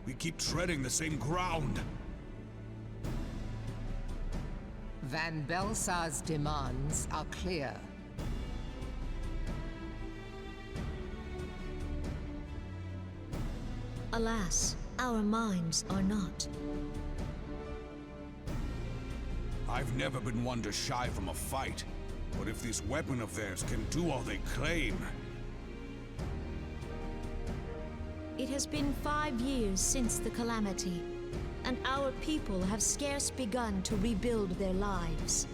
We keep treading the same ground. Van Belsar's demands are clear. Alas, our minds are not. I've never been one to shy from a fight, but if this weapon of theirs can do all they claim... It has been 5 years since the calamity, and our people have scarce begun to rebuild their lives.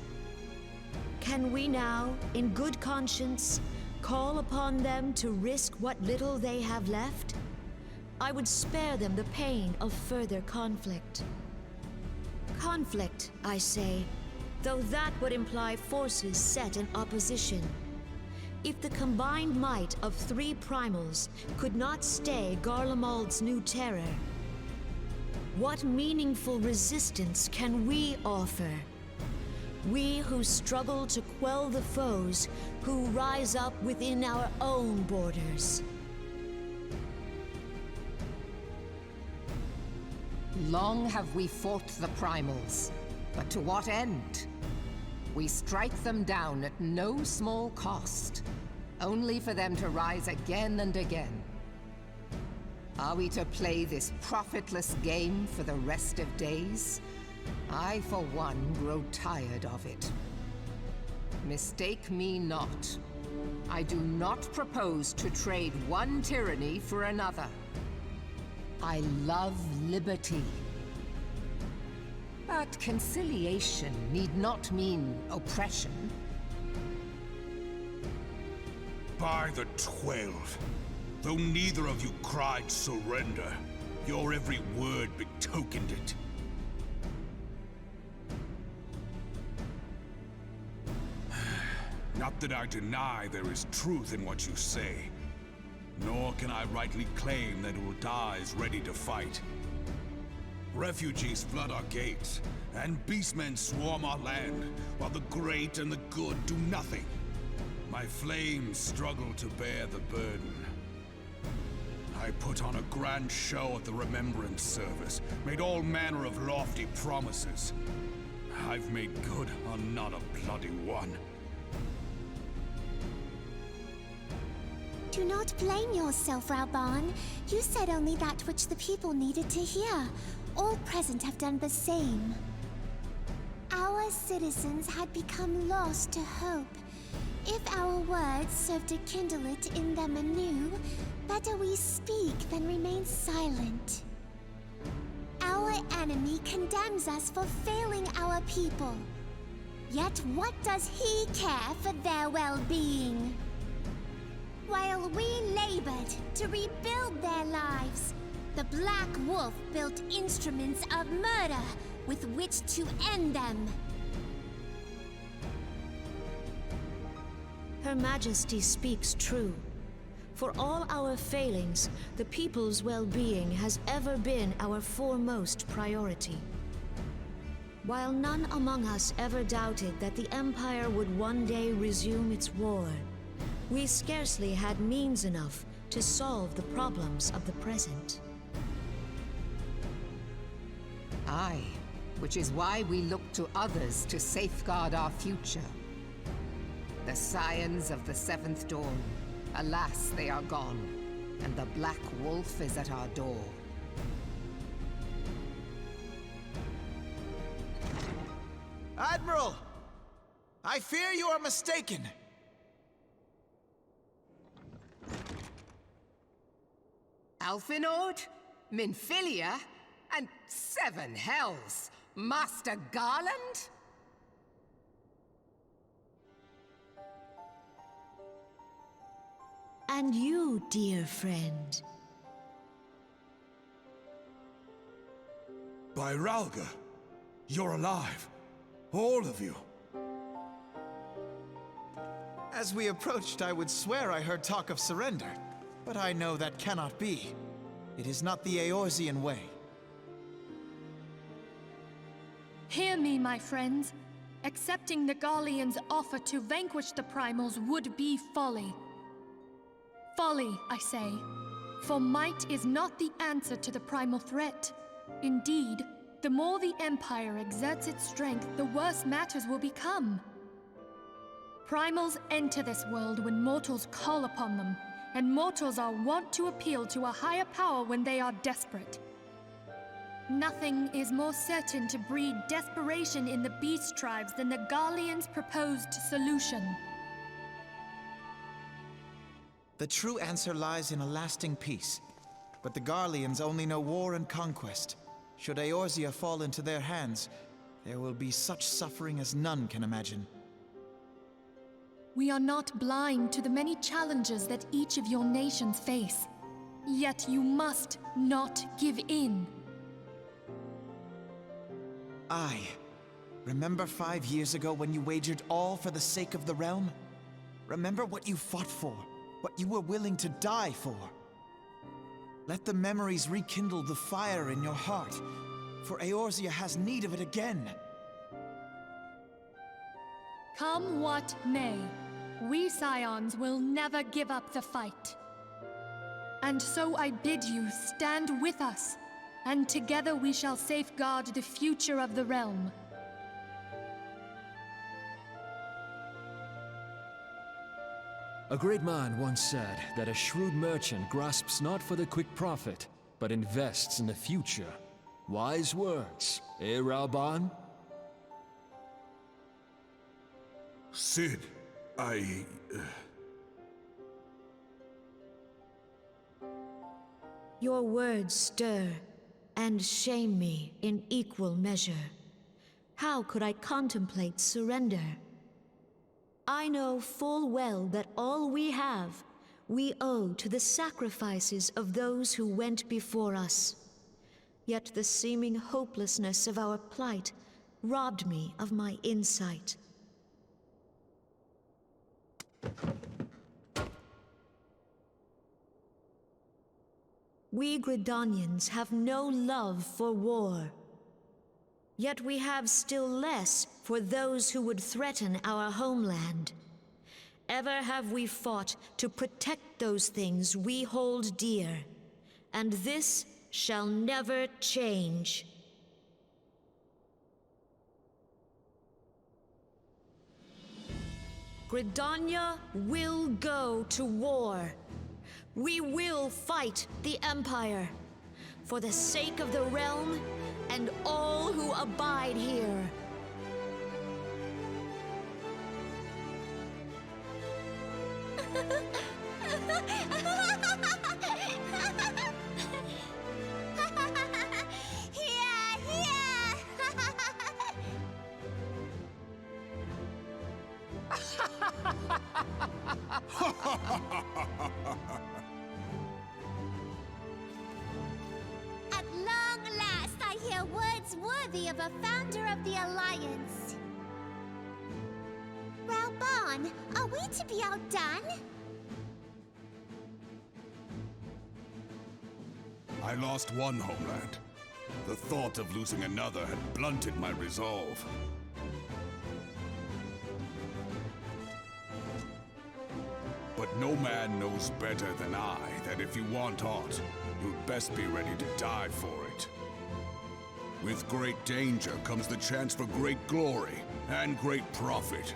Can we now, in good conscience, call upon them to risk what little they have left? I would spare them the pain of further conflict. Conflict, I say, though that would imply forces set in opposition. If the combined might of 3 primals could not stay Garlemald's new terror, what meaningful resistance can we offer? We who struggle to quell the foes who rise up within our own borders. Long have we fought the primals, but to what end? We strike them down at no small cost, only for them to rise again and again. Are we to play this profitless game for the rest of days? I, for one, grow tired of it. Mistake me not. I do not propose to trade one tyranny for another. I love liberty. But conciliation need not mean oppression. By the 12, though neither of you cried surrender, your every word betokened it. Not that I deny there is truth in what you say, nor can I rightly claim that Ul'dah is ready to fight. Refugees flood our gates, and beastmen swarm our land, while the great and the good do nothing. My flames struggle to bear the burden. I put on a grand show at the Remembrance Service, made all manner of lofty promises. I've made good on not a bloody one. Do not blame yourself, Rauban. You said only that which the people needed to hear. All present have done the same. Our citizens had become lost to hope. If our words serve to kindle it in them anew, better we speak than remain silent. Our enemy condemns us for failing our people. Yet what does he care for their well-being? While we labored to rebuild their lives, the Black Wolf built instruments of murder with which to end them. Her Majesty speaks true. For all our failings, the people's well-being has ever been our foremost priority. While none among us ever doubted that the Empire would one day resume its war, we scarcely had means enough to solve the problems of the present. Aye, which is why we look to others to safeguard our future. The scions of the Seventh Dawn, alas, they are gone, and the Black Wolf is at our door. Admiral! I fear you are mistaken. Alphinord, Minfilia, and 7 hells, Master Garland? And you, dear friend. By Ralga, you're alive. All of you. As we approached, I would swear I heard talk of surrender. But I know that cannot be. It is not the Eorzean way. Hear me, my friends. Accepting the Garleans' offer to vanquish the Primals would be folly. Folly, I say. For might is not the answer to the primal threat. Indeed, the more the Empire exerts its strength, the worse matters will become. Primals enter this world when mortals call upon them, and mortals are wont to appeal to a higher power when they are desperate. Nothing is more certain to breed desperation in the beast tribes than the Garleans' proposed solution. The true answer lies in a lasting peace. But the Garleans only know war and conquest. Should Eorzea fall into their hands, there will be such suffering as none can imagine. We are not blind to the many challenges that each of your nations face. Yet you must not give in. Remember 5 years ago when you wagered all for the sake of the realm? Remember what you fought for, what you were willing to die for. Let the memories rekindle the fire in your heart, for Eorzea has need of it again. Come what may, we Scions will never give up the fight. And so I bid you stand with us, and together we shall safeguard the future of the realm. A great man once said that a shrewd merchant grasps not for the quick profit, but invests in the future. Wise words, eh, Raoban? Cid, Your words stir and shame me in equal measure. How could I contemplate surrender? I know full well that all we have, we owe to the sacrifices of those who went before us. Yet the seeming hopelessness of our plight robbed me of my insight. We Gridanians have no love for war. Yet we have still less for those who would threaten our homeland. Ever have we fought to protect those things we hold dear, and this shall never change. Gridania will go to war. We will fight the Empire, for the sake of the realm and all who abide here. At long last, I hear words worthy of a founder of the Alliance. Raoban, are we to be outdone? I lost one homeland. The thought of losing another had blunted my resolve. But no man knows better than I that if you want aught, you'd best be ready to die for it. With great danger comes the chance for great glory and great profit.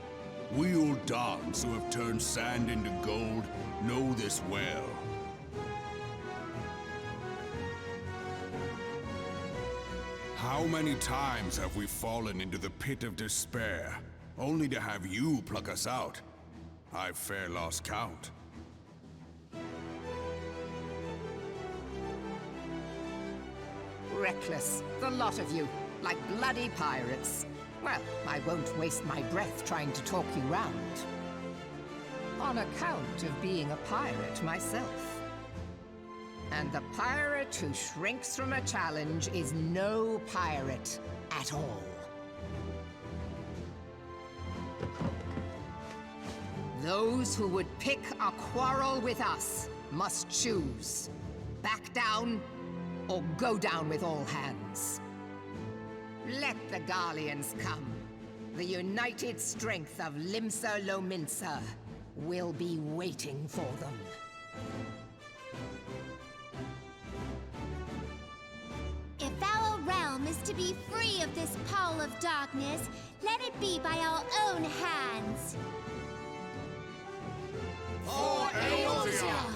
We Uldans who have turned sand into gold know this well. How many times have we fallen into the pit of despair, only to have you pluck us out? I've fair lost count. Reckless, the lot of you, like bloody pirates. Well, I won't waste my breath trying to talk you round. On account of being a pirate myself. And the pirate who shrinks from a challenge is no pirate at all. Those who would pick a quarrel with us must choose. Back down, or go down with all hands. Let the Garleans come. The united strength of Limsa Lominsa will be waiting for them. to be free of this pall of darkness, let it be by our own hands. For Eorzea!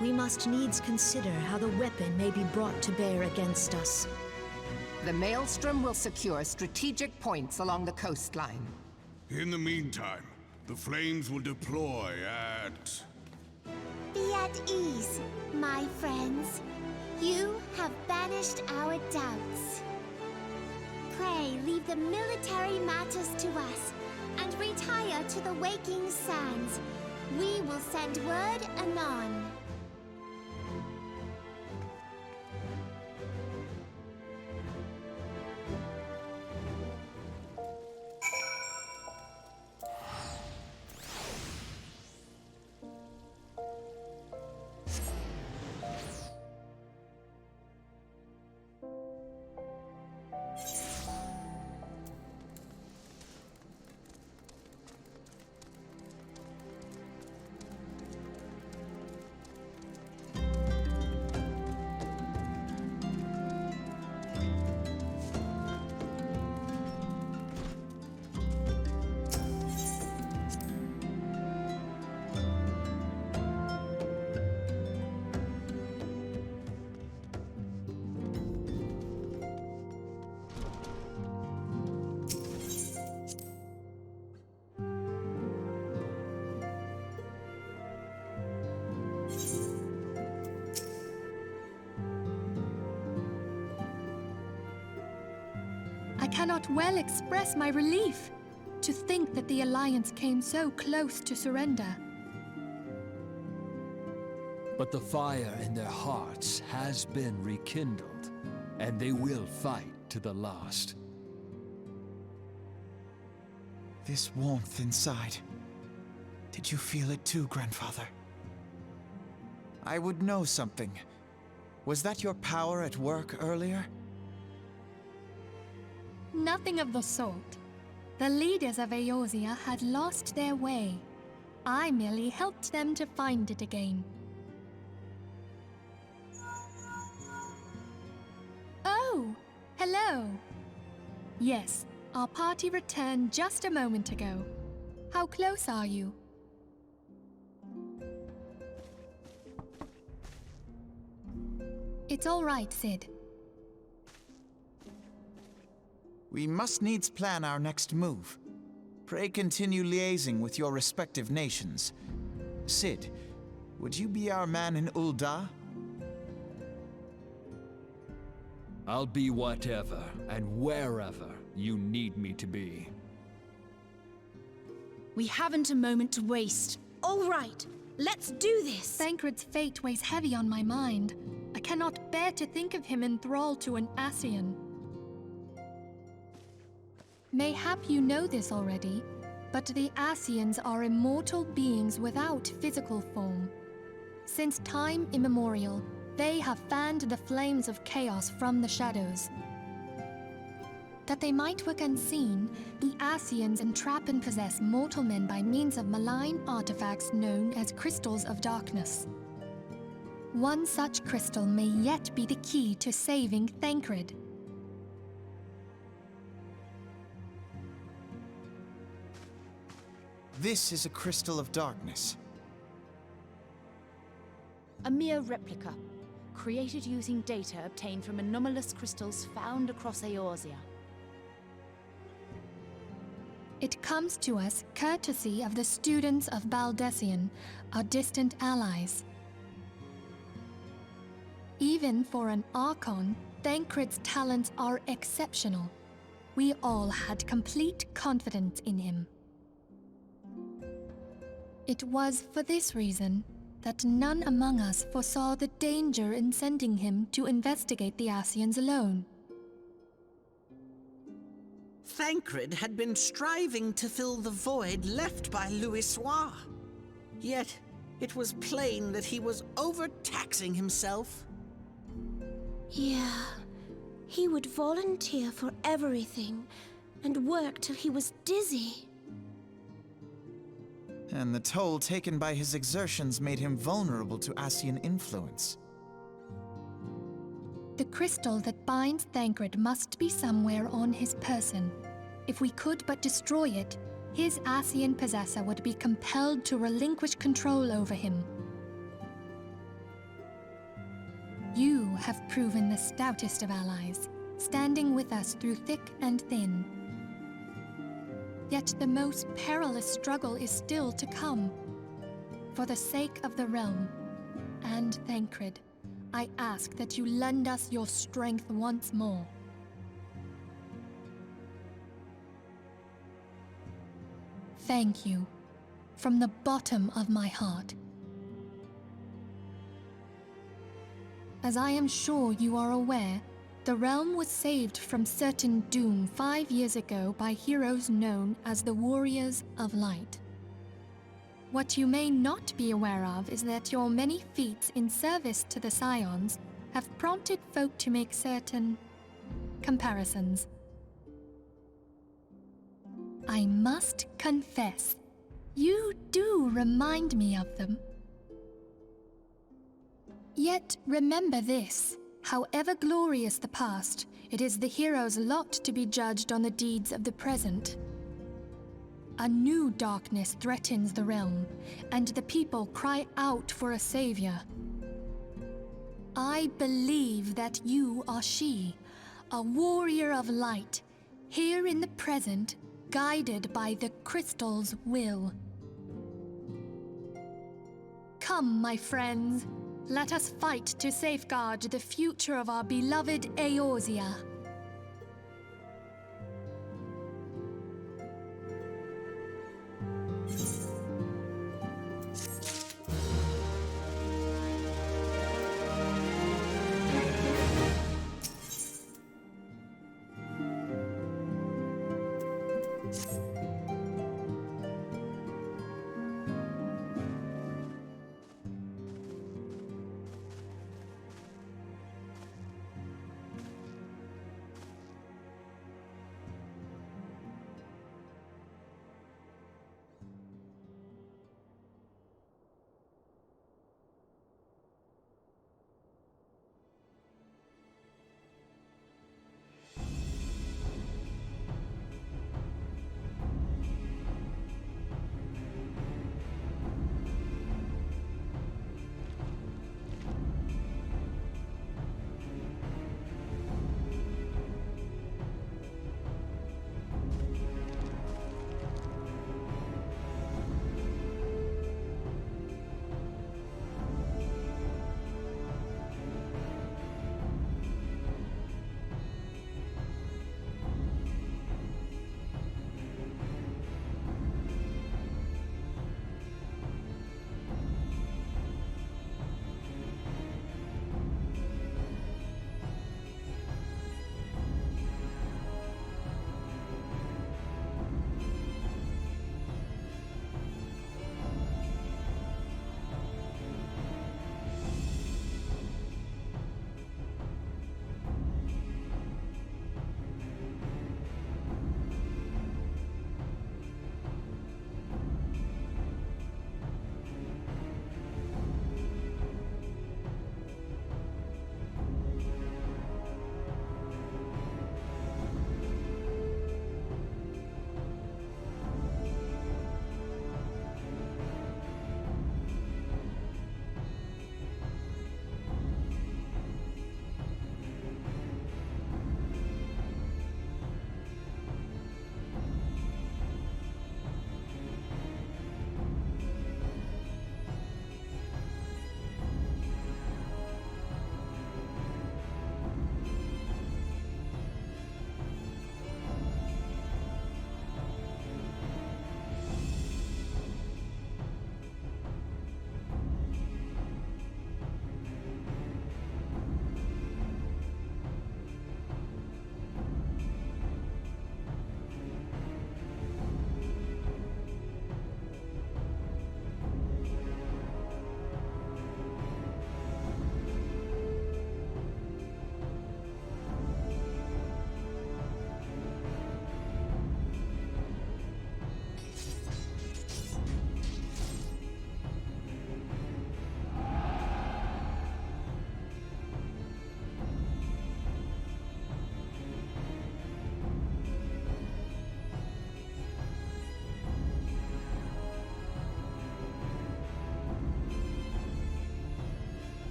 We must needs consider how the weapon may be brought to bear against us. The Maelstrom will secure strategic points along the coastline. In the meantime, the flames will deploy at... Be at ease, my friends. You have banished our doubts. Pray leave the military matters to us, and retire to the waking sands. We will send word anon. I cannot well express my relief to think that the Alliance came so close to surrender. But the fire in their hearts has been rekindled, and they will fight to the last. This warmth inside. Did you feel it too, Grandfather? I would know something. Was that your power at work earlier? Nothing of the sort. The leaders of Eorzea had lost their way. I merely helped them to find it again. Oh, hello. Yes, our party returned just a moment ago. How close are you? It's all right, Sid. We must needs plan our next move. Pray continue liaising with your respective nations. Sid, would you be our man in Ul'dah? I'll be whatever and wherever you need me to be. We haven't a moment to waste. All right, let's do this! Thancred's fate weighs heavy on my mind. I cannot bear to think of him in thrall to an Ascian. Mayhap you know this already, but the Ascians are immortal beings without physical form. Since time immemorial, they have fanned the flames of chaos from the shadows. That they might work unseen, the Ascians entrap and possess mortal men by means of malign artifacts known as crystals of darkness. One such crystal may yet be the key to saving Thancred. This is a crystal of darkness. A mere replica, created using data obtained from anomalous crystals found across Eorzea. It comes to us courtesy of the students of Baldessian, our distant allies. Even for an Archon, Thancred's talents are exceptional. We all had complete confidence in him. It was for this reason that none among us foresaw the danger in sending him to investigate the Ascians alone. Thancred had been striving to fill the void left by Louisoix. Yet, it was plain that he was overtaxing himself. Yeah, he would volunteer for everything, and work till he was dizzy. And the toll taken by his exertions made him vulnerable to Ascian influence. The crystal that binds Thancred must be somewhere on his person. If we could but destroy it, his Ascian possessor would be compelled to relinquish control over him. You have proven the stoutest of allies, standing with us through thick and thin. Yet the most perilous struggle is still to come. For the sake of the realm and Thancred, I ask that you lend us your strength once more. Thank you, from the bottom of my heart. As I am sure you are aware, the realm was saved from certain doom 5 years ago by heroes known as the Warriors of Light. What you may not be aware of is that your many feats in service to the Scions have prompted folk to make certain comparisons. I must confess, you do remind me of them. Yet remember this, however glorious the past, it is the hero's lot to be judged on the deeds of the present. A new darkness threatens the realm, and the people cry out for a savior. I believe that you are she, a warrior of light, here in the present, guided by the crystal's will. Come, my friends. Let us fight to safeguard the future of our beloved Eorzea.